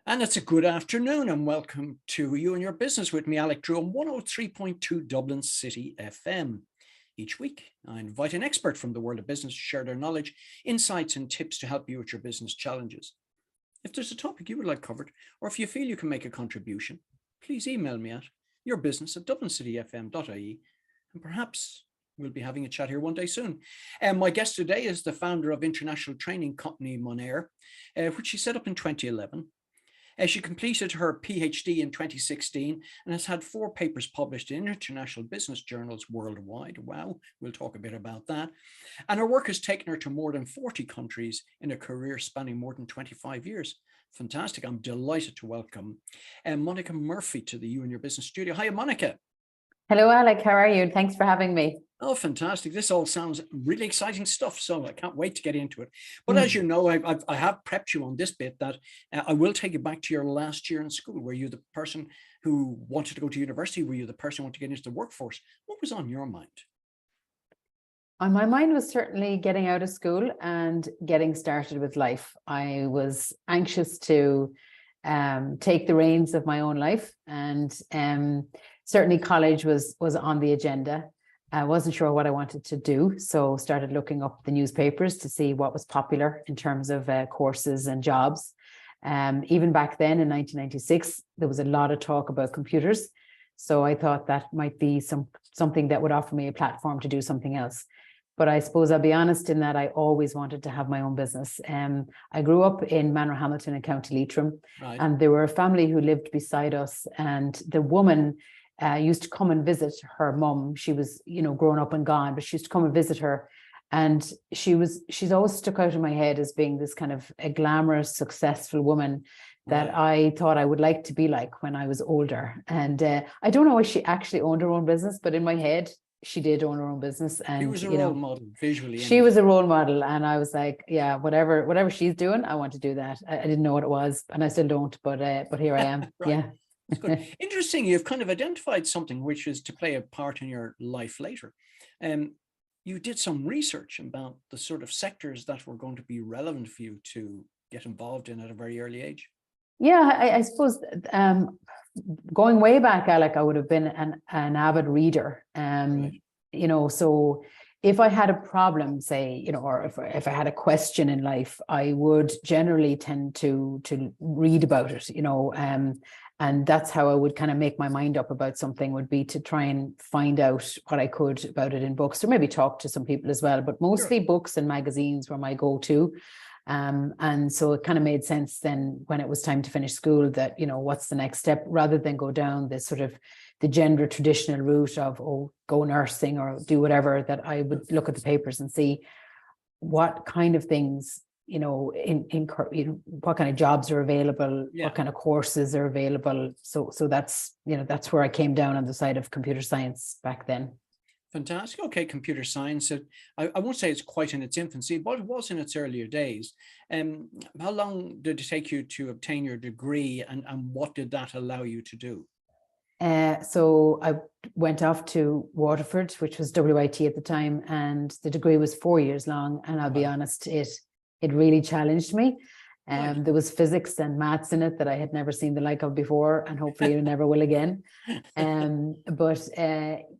And it's a good afternoon and welcome to You and Your Business with me, Alec on 103.2 Dublin City FM. Each week, I invite an expert from the world of business to share their knowledge, insights and tips to help you with your business challenges. If there's a topic you would like covered, or if you feel you can make a contribution, please email me at yourbusiness@dublincityfm.ie and perhaps we'll be having a chat here one day soon. My guest today is the founder of international training company Monair, which she set up in 2011. She completed her PhD in 2016 and has had 4 papers published in international business journals worldwide. Wow, we'll talk a bit about that. And her work has taken her to more than 40 countries in a career spanning more than 25 years. Fantastic. I'm delighted to welcome Monica Murphy to the You and Your Business studio. Hi, Monica. Hello, Alec. How are you? Thanks for having me. Oh, fantastic. This all sounds really exciting stuff. So I can't wait to get into it. But as you know, I have prepped you on this bit that I will take you back to your last year in school. Were you the person who wanted to go to university? Were you the person who wanted to get into the workforce? What was on your mind? On my mind was certainly getting out of school and getting started with life. I was anxious to take the reins of my own life, and certainly college was on the agenda. I wasn't sure what I wanted to do, so started looking up the newspapers to see what was popular in terms of courses and jobs. Even back then in 1996, there was a lot of talk about computers. So I thought that might be something that would offer me a platform to do something else. But I suppose I'll be honest in that I always wanted to have my own business. I grew up in Manorhamilton in County Leitrim, Right. and there were a family who lived beside us, and the woman used to come and visit her mum. She was, grown up and gone, but she used to come and visit her. And she's always stuck out in my head as being this kind of a glamorous, successful woman that I thought I would like to be like when I was older. And I don't know if she actually owned her own business, but in my head, she did own her own business. And she was a role model visually. She was a role model. And I was like, yeah, whatever she's doing, I want to do that. I didn't know what it was, and I still don't, but here I am. Right. Yeah. That's good. Interesting. You've kind of identified something which is to play a part in your life later. You did some research about the sort of sectors that were going to be relevant for you to get involved in at a very early age. Yeah, I suppose going way back, Alec, I would have been an avid reader. Right. So if I had a problem, say, or if I had a question in life, I would generally tend to read about it, and that's how I would kind of make my mind up about something, would be to try and find out what I could about it in books, or maybe talk to some people as well. But mostly books and magazines were my go-to. And so it kind of made sense then when it was time to finish school that, what's the next step, rather than go down this sort of the gender traditional route of, go nursing or do whatever, that I would look at the papers and see what kind of things, what kind of jobs are available, what kind of courses are available. So that's where I came down on the side of computer science back then. Fantastic. Okay, computer science. I won't say it's quite in its infancy, but it was in its earlier days. How long did it take you to obtain your degree, and what did that allow you to do? So I went off to Waterford, which was WIT at the time, and the degree was 4 years long. And I'll be honest, it really challenged me. There was physics and maths in it that I had never seen the like of before, and hopefully never will again. But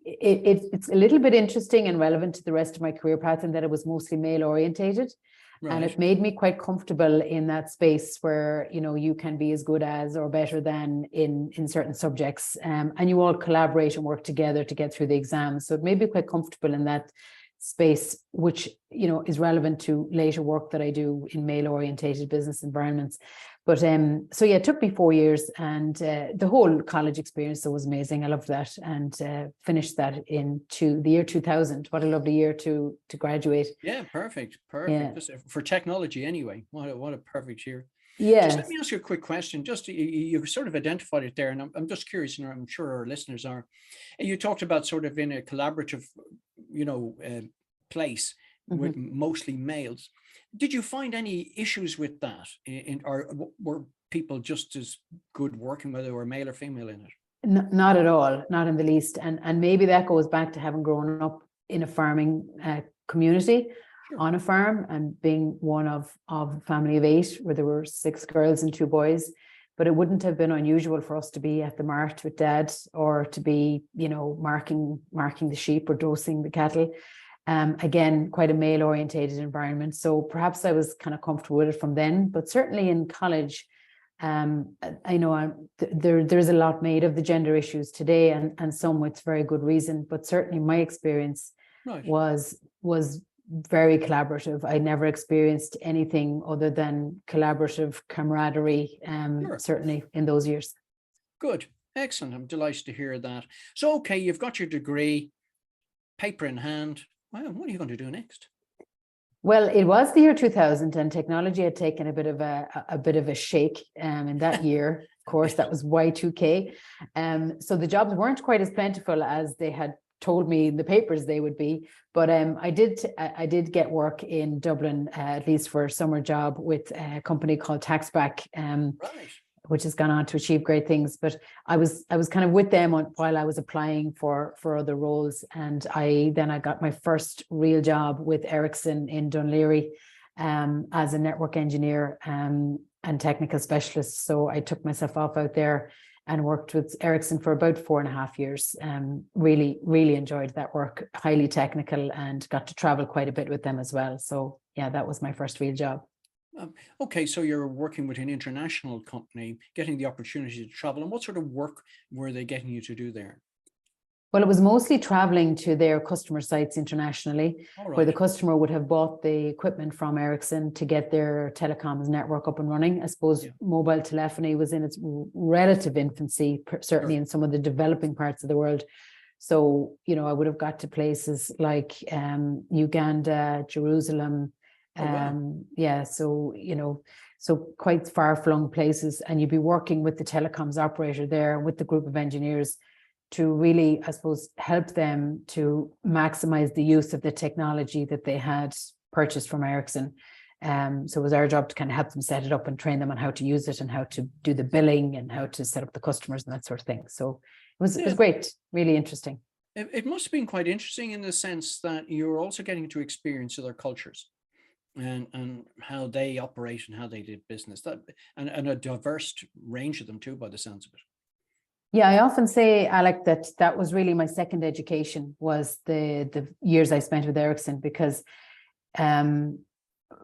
it's a little bit interesting and relevant to the rest of my career path, in that it was mostly male orientated. Right. And it made me quite comfortable in that space where, you can be as good as or better than in certain subjects, and you all collaborate and work together to get through the exams. So it made me quite comfortable in that space, which is relevant to later work that I do in male orientated business environments. But it took me 4 years, and the whole college experience was amazing. I loved that, and finished that into the year 2000. What a lovely year to graduate. Yeah, perfect. Yeah. For technology anyway. What a perfect year. Yeah. Just let me ask you a quick question. Just you've sort of identified it there, and I'm just curious, and I'm sure our listeners are. You talked about sort of in a collaborative, place with mostly males. Did you find any issues with that, or were people just as good working whether they were male or female in it? Not at all, not in the least. And maybe that goes back to having grown up in a farming community. Sure. On a farm, and being one of a family of 8, where there were 6 girls and 2 boys. but it wouldn't have been unusual for us to be at the mart with Dad, or to be, you know, marking the sheep or dosing the cattle. Again, quite a male orientated environment. So perhaps I was kind of comfortable with it from then, but certainly in college, I know there's a lot made of the gender issues today, and some with very good reason, but certainly my experience was very collaborative. I never experienced anything other than collaborative camaraderie, certainly in those years. Good. Excellent. I'm delighted to hear that. So, okay, you've got your degree, paper in hand. Well, what are you going to do next? Well, it was the year 2000, and technology had taken a bit of a shake in that year. Of course, that was Y2K. So the jobs weren't quite as plentiful as they had told me in the papers they would be. But I did get work in Dublin, at least for a summer job, with a company called Taxback, which has gone on to achieve great things. But I was kind of with them while I was applying for other roles. And I got my first real job with Ericsson in Dunleary, as a network engineer and technical specialist. So I took myself off out there and worked with Ericsson for about 4.5 years. Really, really enjoyed that work, highly technical, and got to travel quite a bit with them as well. So yeah, that was my first real job. Okay, so you're working with an international company, getting the opportunity to travel. And what sort of work were they getting you to do there? Well, it was mostly traveling to their customer sites internationally, where the customer would have bought the equipment from Ericsson to get their telecoms network up and running. I suppose mobile telephony was in its relative infancy, certainly in some of the developing parts of the world. So, you know, I would have got to places like Uganda, Jerusalem. So, you know, so quite far-flung places, and you'd be working with the telecoms operator there, with the group of engineers, to really, I suppose, help them to maximize the use of the technology that they had purchased from Ericsson. So it was our job to kind of help them set it up and train them on how to use it and how to do the billing and how to set up the customers and that sort of thing. So it was great, really interesting. It must have been quite interesting in the sense that you're also getting to experience other cultures and how they operate and how they did business, and a diverse range of them too, by the sounds of it. Yeah, I often say, Alec, that was really my second education, was the years I spent with Ericsson, because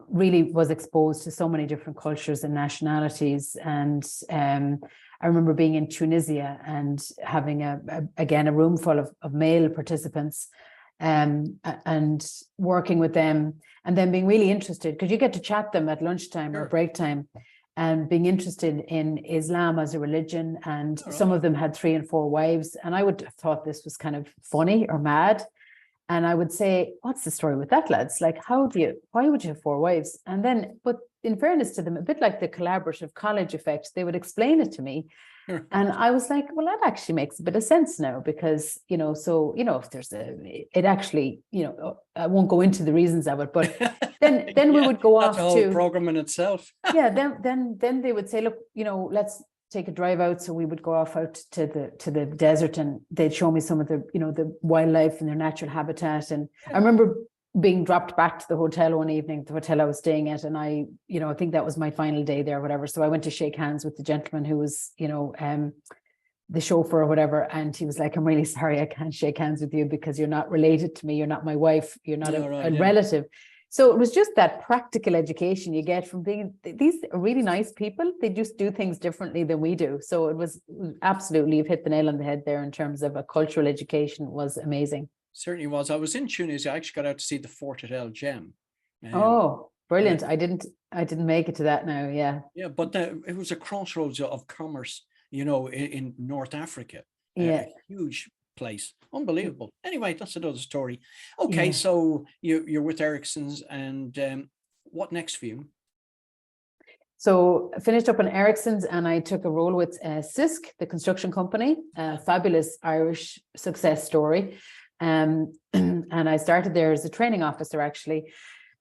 really was exposed to so many different cultures and nationalities. And I remember being in Tunisia and having again a room full of male participants, and working with them, and then being really interested, because you get to chat them at lunchtime or break time, and being interested in Islam as a religion. And some of them had 3 and 4 wives. And I would have thought this was kind of funny or mad. And I would say, what's the story with that, lads? Like, why would you have 4 wives? And then, but in fairness to them, a bit like the collaborative college effect, they would explain it to me. And I was like, well, that actually makes a bit of sense now, because, you know, so, you know, if there's it actually, you know, I won't go into the reasons of it, but then we would go off to... That's a whole program in itself. Then they would say, look, you know, let's take a drive out. So we would go off out to the desert, and they'd show me some of the, you know, the wildlife and their natural habitat. And I remember being dropped back to the hotel one evening, the hotel I was staying at, and I think that was my final day there or whatever. So I went to shake hands with the gentleman who was, you know, the chauffeur or whatever, and he was like, I'm really sorry, I can't shake hands with you because you're not related to me, you're not my wife, you're not a relative. So it was just that practical education you get from being these really nice people. They just do things differently than we do. So it was absolutely, you've hit the nail on the head there in terms of a cultural education. It was amazing. Certainly was. I was in Tunisia. I actually got out to see the fort at El Jem. Oh, brilliant. I didn't make it to that now. Yeah. Yeah, but it was a crossroads of commerce, you know, in North Africa. Yeah. A huge place. Unbelievable. Anyway, that's another story. Okay, so you're with Ericsson's, and what next for you? So I finished up on Ericsson's, and I took a role with Cisc, the construction company, a fabulous Irish success story. And I started there as a training officer, actually,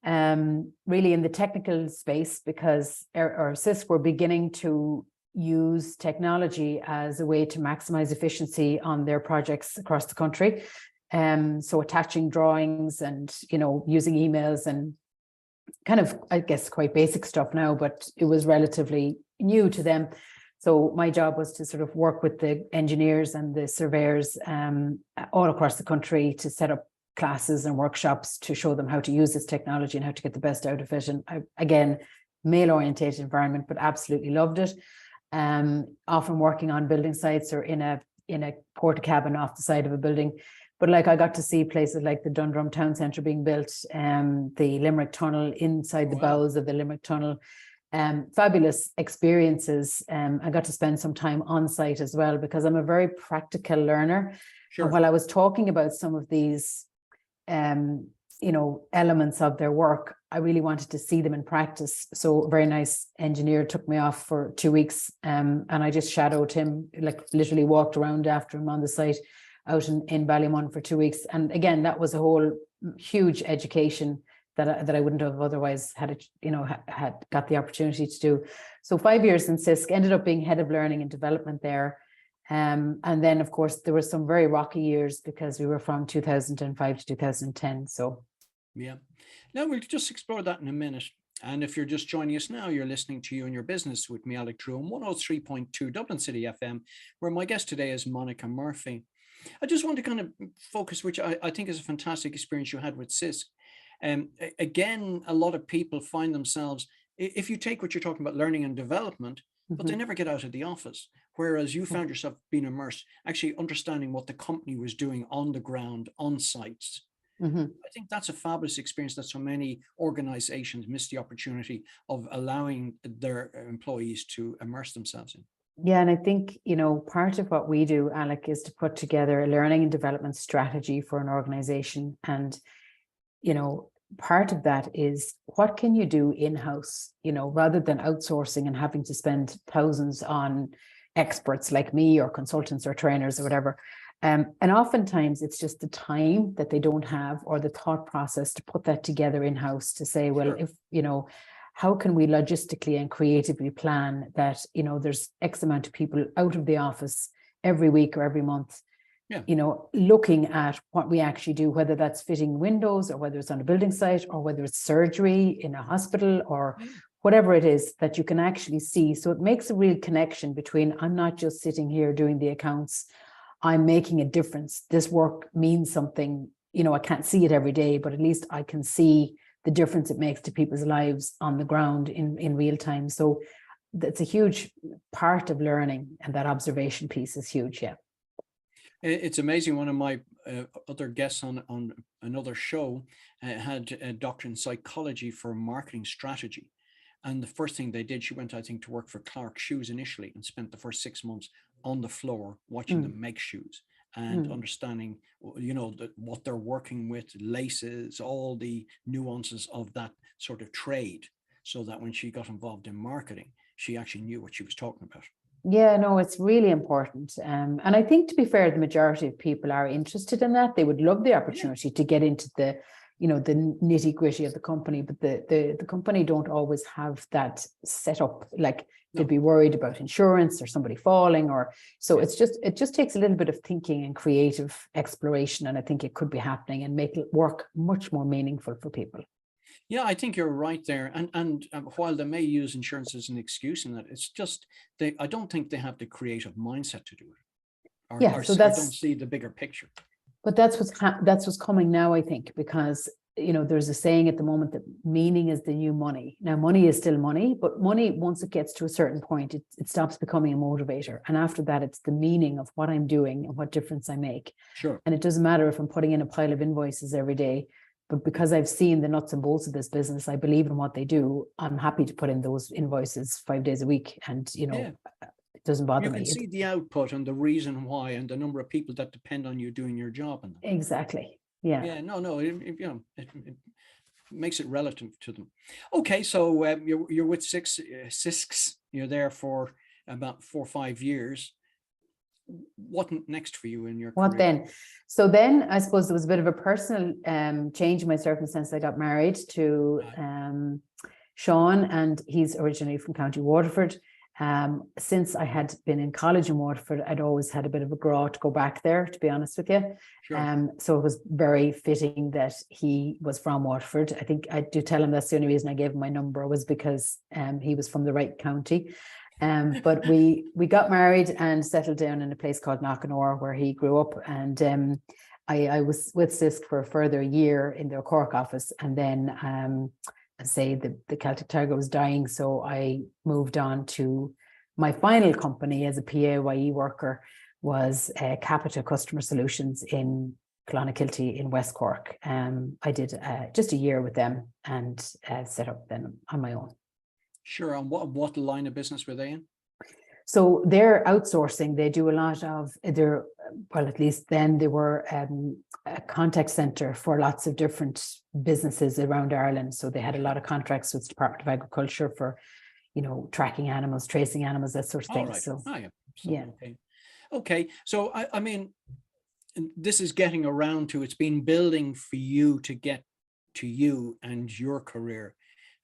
really in the technical space, because Cisc were beginning to use technology as a way to maximize efficiency on their projects across the country. So attaching drawings and, you know, using emails and kind of, I guess, quite basic stuff now, but it was relatively new to them. So my job was to sort of work with the engineers and the surveyors all across the country to set up classes and workshops to show them how to use this technology and how to get the best out of it. And again, male-orientated environment, but absolutely loved it. Often working on building sites or in a porta cabin off the side of a building. But like I got to see places like the Dundrum Town Centre being built, the Limerick Tunnel, inside the bowels of the Limerick Tunnel. Fabulous experiences. I got to spend some time on site as well, because I'm a very practical learner. Sure. And while I was talking about some of these elements of their work, I really wanted to see them in practice. So a very nice engineer took me off for 2 weeks, and I just shadowed him, like literally walked around after him on the site out in Ballymun for 2 weeks. And again, that was a whole huge education that I wouldn't have otherwise had got the opportunity to do. So 5 years in CISC, ended up being head of learning and development there. And then, of course, there were some very rocky years because we were from 2005 to 2010. So, yeah. Now we'll just explore that in a minute. And if you're just joining us now, you're listening to You and Your Business with me, Alec on 103.2 Dublin City FM, where my guest today is Monica Murphy. I just want to kind of focus, which I think is a fantastic experience you had with CISC. Again, a lot of people find themselves, if you take what you're talking about, learning and development, but they never get out of the office. Whereas you found yourself being immersed, actually understanding what the company was doing on the ground, on sites. I think that's a fabulous experience that so many organizations miss the opportunity of allowing their employees to immerse themselves in. Yeah, and I think, part of what we do, Alec, is to put together a learning and development strategy for an organization. And, part of that is what can you do in-house, rather than outsourcing and having to spend thousands on experts like me or consultants or trainers or whatever. And oftentimes it's just the time that they don't have, or the thought process to put that together in-house to say, well, if, how can we logistically and creatively plan that, there's X amount of people out of the office every week or every month, looking at what we actually do, whether that's fitting windows or whether it's on a building site or whether it's surgery in a hospital or whatever it is that you can actually see. So it makes a real connection between, I'm not just sitting here doing the accounts, I'm making a difference. This work means something, I can't see it every day, but at least I can see the difference it makes to people's lives on the ground in real time. So that's a huge part of learning, and that observation piece is huge. Yeah. It's amazing. One of my other guests on another show had a doctorate in psychology for marketing strategy. And the first thing they did, she went, I think, to work for Clark Shoes initially and spent the first 6 months on the floor watching them make shoes and understanding, what they're working with, laces, all the nuances of that sort of trade, so that when she got involved in marketing, she actually knew what she was talking about. Yeah, no, it's really important. And I think, to be fair, the majority of people are interested in that. They would love the opportunity to get into the nitty gritty of the company, but the company don't always have that set up. Like they'd be worried about insurance or somebody falling, or so it just takes a little bit of thinking and creative exploration. And I think it could be happening and make it work much more meaningful for people. Yeah, I think you're right there. And while they may use insurance as an excuse in that, it's just I don't think they have the creative mindset to do it. Or don't see the bigger picture. But that's what's coming now, I think, because there's a saying at the moment that meaning is the new money. Now, money is still money, but money, once it gets to a certain point, it stops becoming a motivator. And after that, it's the meaning of what I'm doing and what difference I make. Sure. And it doesn't matter if I'm putting in a pile of invoices every day, but because I've seen the nuts and bolts of this business, I believe in what they do. I'm happy to put in those invoices 5 days a week, and it doesn't bother me. You can see the output and the reason why, and the number of people that depend on you doing your job. And exactly. Yeah. Yeah. No. It makes it relative to them. Okay, so you're with CISCs. You're there for about 4 or 5 years. What next for you in your career? What then? So then I suppose there was a bit of a personal change in my circumstance. I got married to Sean, and he's originally from County Waterford. Since I had been in college in Waterford, I'd always had a bit of a draw to go back there, to be honest with you. Sure. So it was very fitting that he was from Waterford. I think I do tell him that's the only reason I gave him my number, was because he was from the right county. But we got married and settled down in a place called Knockanore, where he grew up. And I was with Sisk for a further year in their Cork office. And then the Celtic Tiger was dying. So I moved on to my final company as a PAYE worker, was Capita Customer Solutions in Clonakilty in West Cork. I did just a year with them and set up then on my own. Sure. And what line of business were they in? So they're outsourcing. They do a lot of at least then they were a contact center for lots of different businesses around Ireland. So they had a lot of contracts with the Department of Agriculture for, tracking animals, tracing animals, that sort of thing. Right. So, yeah. Okay. So I mean, this is getting around to, it's been building for you to get to you and your career.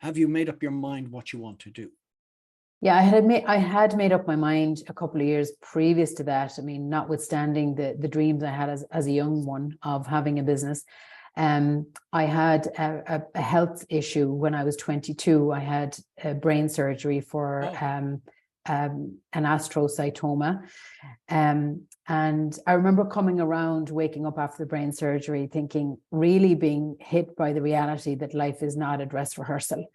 Have you made up your mind what you want to do? Yeah, I had made up my mind a couple of years previous to that. I mean, notwithstanding the dreams I had as a young one of having a business. I had a health issue when I was 22. I had a brain surgery for an astrocytoma. And I remember coming around, waking up after the brain surgery, thinking, really being hit by the reality that life is not a dress rehearsal,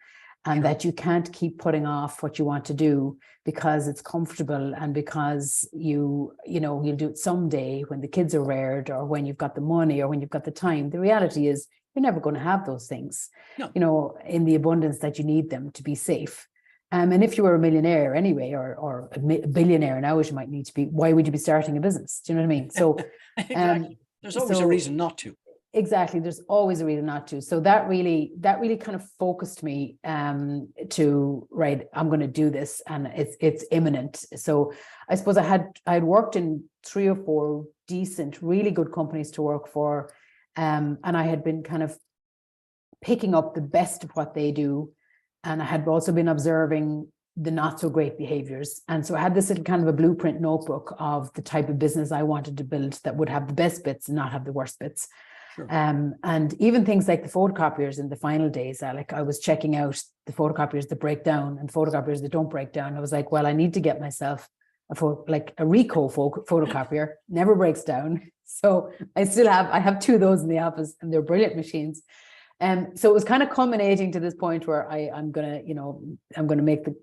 and that you can't keep putting off what you want to do because it's comfortable and because you'll do it someday when the kids are reared or when you've got the money or when you've got the time. The reality is you're never going to have those things, in the abundance that you need them to be safe. And if you were a millionaire anyway, or a billionaire now, as you might need to be, why would you be starting a business? Do you know what I mean? So exactly. There's always a reason not to. Exactly. There's always a reason not to. So that really kind of focused me to, right, I'm going to do this and it's imminent. So I suppose I had worked in 3 or 4 decent, really good companies to work for. And I had been kind of picking up the best of what they do. And I had also been observing the not so great behaviors. And so I had this little kind of a blueprint notebook of the type of business I wanted to build that would have the best bits and not have the worst bits. Sure. And even things like the photocopiers in the final days, Alec, I was checking out the photocopiers that break down and photocopiers that don't break down. I was like, well, I need to get myself a Ricoh photocopier, never breaks down. So I have 2 of those in the office, and they're brilliant machines. So it was kind of culminating to this point where I'm gonna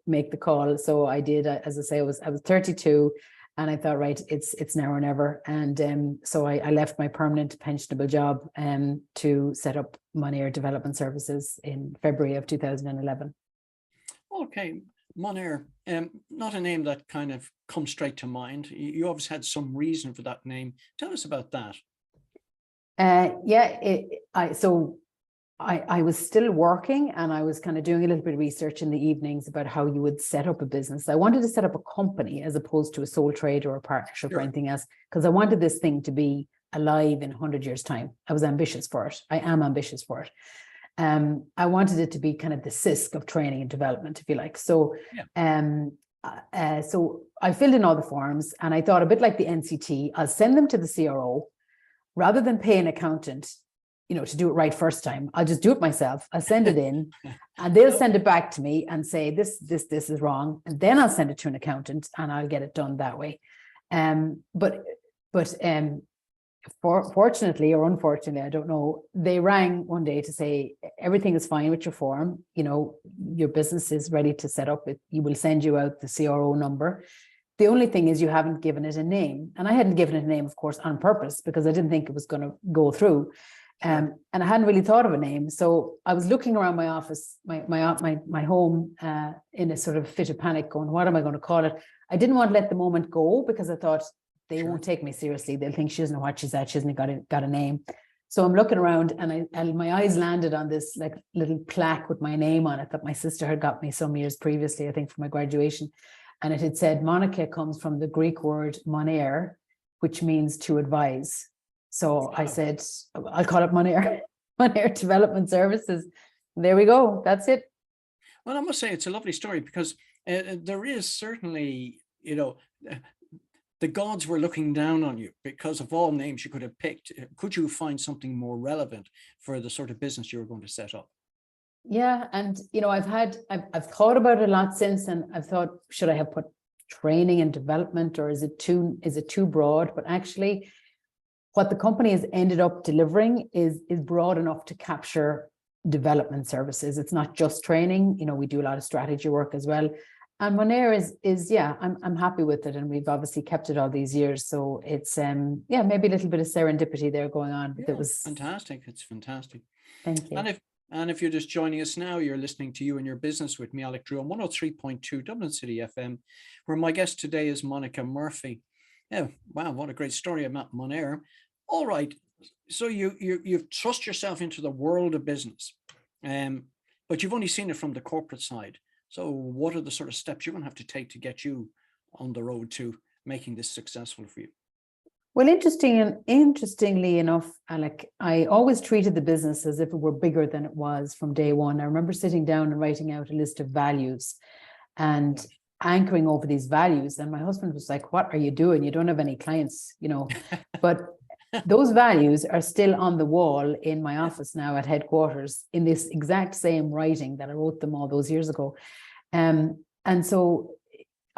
make the call. So I did, as I say, I was 32, and I thought, right, it's now or never. And so I left my permanent pensionable job to set up Monair Development Services in February of 2011. Okay, Monair, not a name that kind of comes straight to mind. You obviously had some reason for that name. Tell us about that. I was still working, and I was kind of doing a little bit of research in the evenings about how you would set up a business. I wanted to set up a company as opposed to a sole trader or a partnership or anything else, because I wanted this thing to be alive in 100 years' time. I was ambitious for it. I am ambitious for it. I wanted it to be kind of the Sisk of training and development, if you like. So, so I filled in all the forms, and I thought, a bit like the NCT, I'll send them to the CRO rather than pay an accountant to do it right first time. I'll just do it myself. I'll send it in and they'll send it back to me and say, this is wrong. And then I'll send it to an accountant and I'll get it done that way. Fortunately or unfortunately, I don't know, they rang one day to say, everything is fine with your form. Your business is ready to set up. You will send you out the CRO number. The only thing is you haven't given it a name. And I hadn't given it a name, of course, on purpose, because I didn't think it was going to go through. And I hadn't really thought of a name. So I was looking around my office, my home, in a sort of fit of panic, going, what am I going to call it? I didn't want to let the moment go, because I thought they won't take me seriously. They'll think she doesn't know what she's at. She hasn't got a name. So I'm looking around, and my eyes landed on this like little plaque with my name on it that my sister had got me some years previously, I think, for my graduation. And it had said, Monica comes from the Greek word monair, which means to advise. So I said, I'll call it Monair Development Services. There we go. That's it. Well, I must say it's a lovely story, because there is certainly, the gods were looking down on you because of all names you could have picked. Could you find something more relevant for the sort of business you were going to set up? Yeah, and I've thought about it a lot since, and I've thought, should I have put training and development, or is it too broad? But actually, what the company has ended up delivering is broad enough to capture development services. It's not just training. We do a lot of strategy work as well. And Monair is yeah, I'm happy with it, and we've obviously kept it all these years. So it's maybe a little bit of serendipity there going on. But it was fantastic. It's fantastic. Thank you. And if you're just joining us now, you're listening to You and Your Business with me, Alec Drew, on 103.2 Dublin City FM, where my guest today is Monica Murphy. Oh, wow, what a great story about Monair. All right, so you've thrust yourself into the world of business, but you've only seen it from the corporate side. So what are the sort of steps you're going to have to take to get you on the road to making this successful for you? Well, interestingly enough, Alec, I always treated the business as if it were bigger than it was from day one. I remember sitting down and writing out a list of values and anchoring over these values. And my husband was like, "What are you doing? You don't have any clients, But those values are still on the wall in my office now at headquarters in this exact same writing that I wrote them all those years ago. And so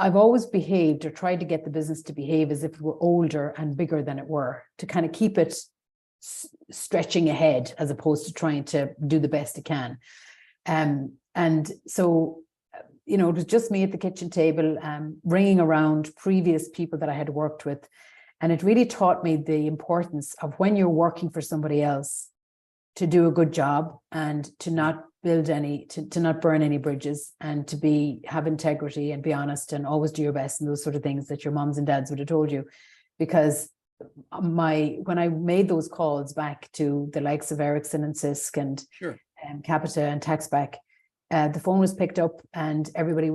I've always behaved, or tried to get the business to behave, as if it were older and bigger than it were, to kind of keep it stretching ahead as opposed to trying to do the best it can. And so, it was just me at the kitchen table, ringing around previous people that I had worked with. And it really taught me the importance of, when you're working for somebody else, to do a good job and to not to not burn any bridges, and to have integrity and be honest and always do your best, and those sort of things that your moms and dads would have told you. Because when I made those calls back to the likes of Ericsson and Cisc and Capita and Taxback, the phone was picked up, and everybody,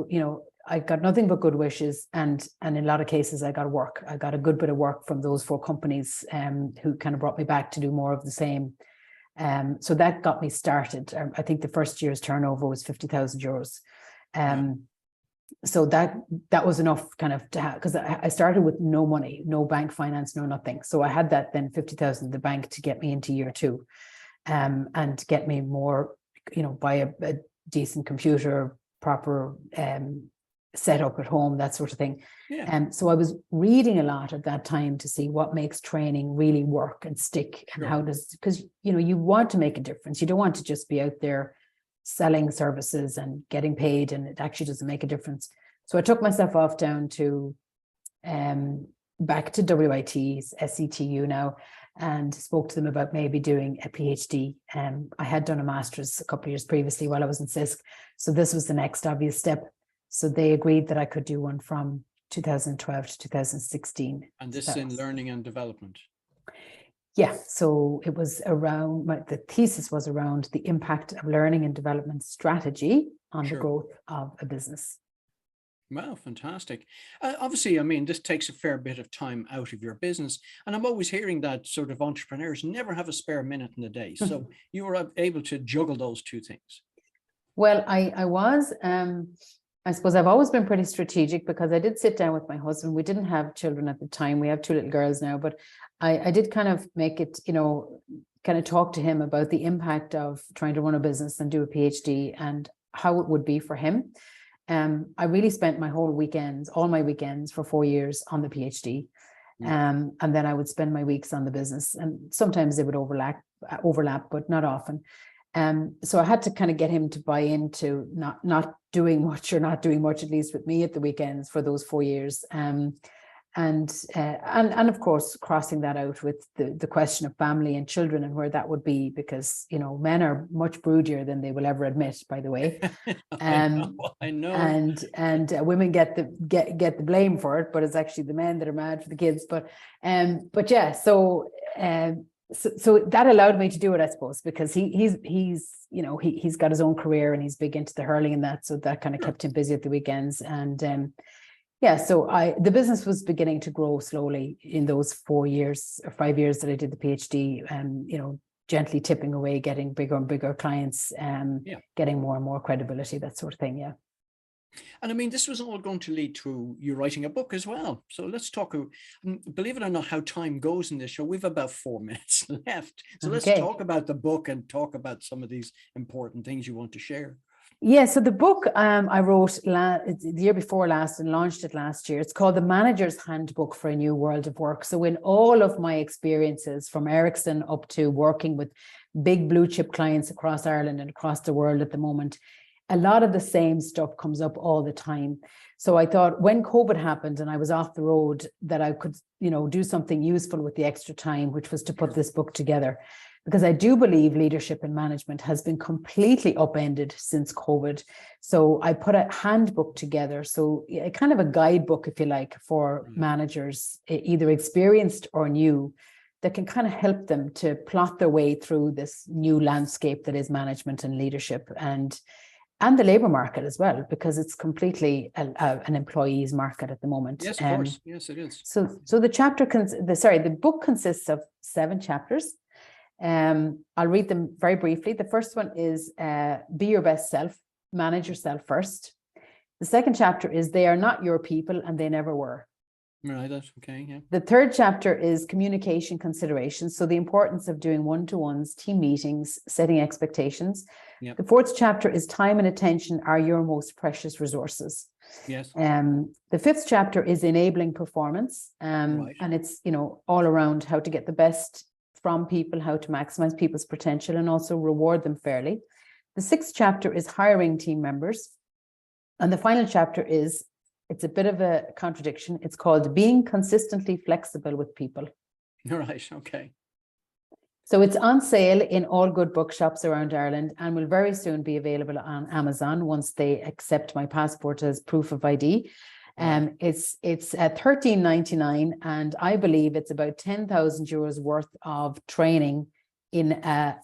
I got nothing but good wishes, and in a lot of cases I got work. I got a good bit of work from those 4 companies who kind of brought me back to do more of the same. So that got me started. I think the first year's turnover was 50,000 euros. So that was enough kind of to have, because I started with no money, no bank finance, no nothing. So I had that then 50,000 in the bank to get me into year 2, and get me more, buy a decent computer, proper set up at home, that sort of thing. So I was reading a lot at that time to see what makes training really work and stick, and how does, because you want to make a difference. You don't want to just be out there selling services and getting paid, and it actually doesn't make a difference. So I took myself off down to back to WIT's SETU now, and spoke to them about maybe doing a PhD. I had done a master's a couple of years previously while I was in Cisc, so this was the next obvious step. So they agreed that I could do one from 2012 to 2016. And this in learning and development? Yeah, so it was around, the thesis was around the impact of learning and development strategy on the growth of a business. Wow, fantastic. Obviously, this takes a fair bit of time out of your business. And I'm always hearing that sort of entrepreneurs never have a spare minute in the day. So you were able to juggle those 2 things. Well, I was. I suppose I've always been pretty strategic, because I did sit down with my husband. We didn't have children at the time. We have 2 little girls now, but I did kind of make it, kind of talk to him about the impact of trying to run a business and do a PhD, and how it would be for him. I really spent all my weekends for 4 years on the PhD. And then I would spend my weeks on the business, and sometimes they would overlap, but not often. So I had to kind of get him to buy into not doing much, or not doing much, at least with me at the weekends, for those 4 years. And of course, crossing that out with the question of family and children, and where that would be, because men are much broodier than they will ever admit, by the way. I know. And women get the blame for it, but it's actually the men that are mad for the kids. But yeah, so that allowed me to do it, I suppose, because he's got his own career, and he's big into the hurling and that, so that kind of kept him busy at the weekends. And so the business was beginning to grow slowly in those 4 years or 5 years that I did the PhD, gently tipping away, getting bigger and bigger clients, getting more and more credibility, that sort of thing. And I mean, this was all going to lead to you writing a book as well. So let's talk, believe it or not, how time goes in this show. We've about 4 minutes left. So let's Okay. talk about the book and talk about some of these important things you want to share. Yeah, so the book I wrote the year before last and launched it last year. It's called The Manager's Handbook for a New World of Work. So in all of my experiences from Ericsson up to working with big blue chip clients across Ireland and across the world at the moment, a lot of the same stuff comes up all the time. So I thought when COVID happened and I was off the road that I could, do something useful with the extra time, which was to put this book together. Because I do believe leadership and management has been completely upended since COVID. So I put a handbook together. So a kind of a guidebook, if you like, for managers, either experienced or new, that can kind of help them to plot their way through this new landscape that is management and leadership and the labor market as well, because it's completely an employee's market at the moment. Yes, of course. Yes, it is. So the book consists of 7 chapters. I'll read them very briefly. The first one is be your best self, manage yourself first. The second chapter is they are not your people and they never were. Right, that's okay, yeah. The third chapter is communication considerations. So the importance of doing one-to-ones, team meetings, setting expectations. Yep. The fourth chapter is time and attention are your most precious resources. Yes. The fifth chapter is enabling performance. Right. And it's, all around how to get the best from people, how to maximize people's potential and also reward them fairly. The sixth chapter is hiring team members. And the final chapter is, it's a bit of a contradiction. It's called being consistently flexible with people. All right, okay. So it's on sale in all good bookshops around Ireland and will very soon be available on Amazon once they accept my passport as proof of ID. It's at $13.99, and I believe it's about 10,000 euros worth of training in a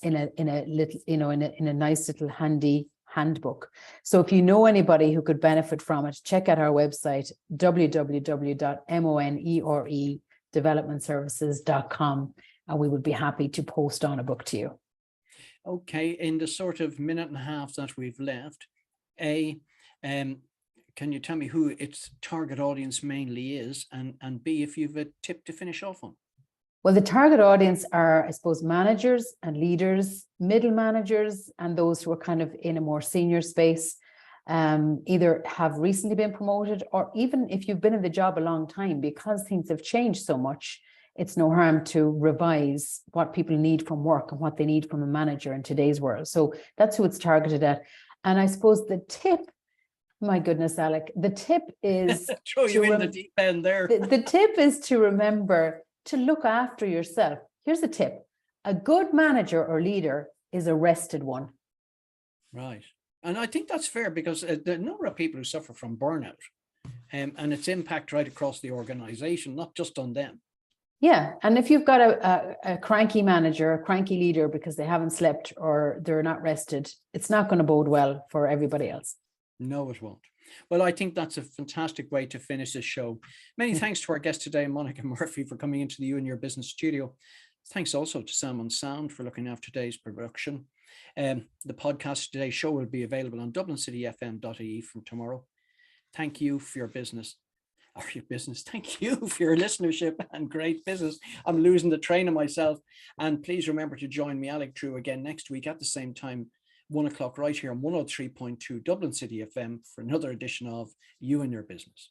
nice little handy handbook. So if you know anybody who could benefit from it, check out our website www.moneredevelopmentservices.com, and we would be happy to post on a book to you. Okay, in the sort of minute and a half that we've left, can you tell me who its target audience mainly is, and B, if you've a tip to finish off on? Well, the target audience are, I suppose, managers and leaders, middle managers, and those who are kind of in a more senior space, either have recently been promoted, or even if you've been in the job a long time, because things have changed so much, it's no harm to revise what people need from work and what they need from a manager in today's world. So that's who it's targeted at. And I suppose the tip, my goodness, Alec, the tip is throw you in the deep end there. The tip is to remember to look after yourself. Here's a tip. A good manager or leader is a rested one. Right. And I think that's fair, because the number of people who suffer from burnout and its impact right across the organization, not just on them. Yeah. And if you've got a cranky manager, a cranky leader because they haven't slept or they're not rested, it's not going to bode well for everybody else. No, it won't. Well, I think that's a fantastic way to finish this show. Many thanks to our guest today, Monica Murphy, for coming into the You and Your Business studio. Thanks also to Sam on Sound for looking after today's production. The podcast today's show will be available on dublincityfm.ie from tomorrow. Thank you for your business. Thank you for your listenership and great business. I'm losing the train of myself. And please remember to join me, Alec Drew, again next week at the same time, 1 o'clock, right here on 103.2 Dublin City FM for another edition of You and Your Business.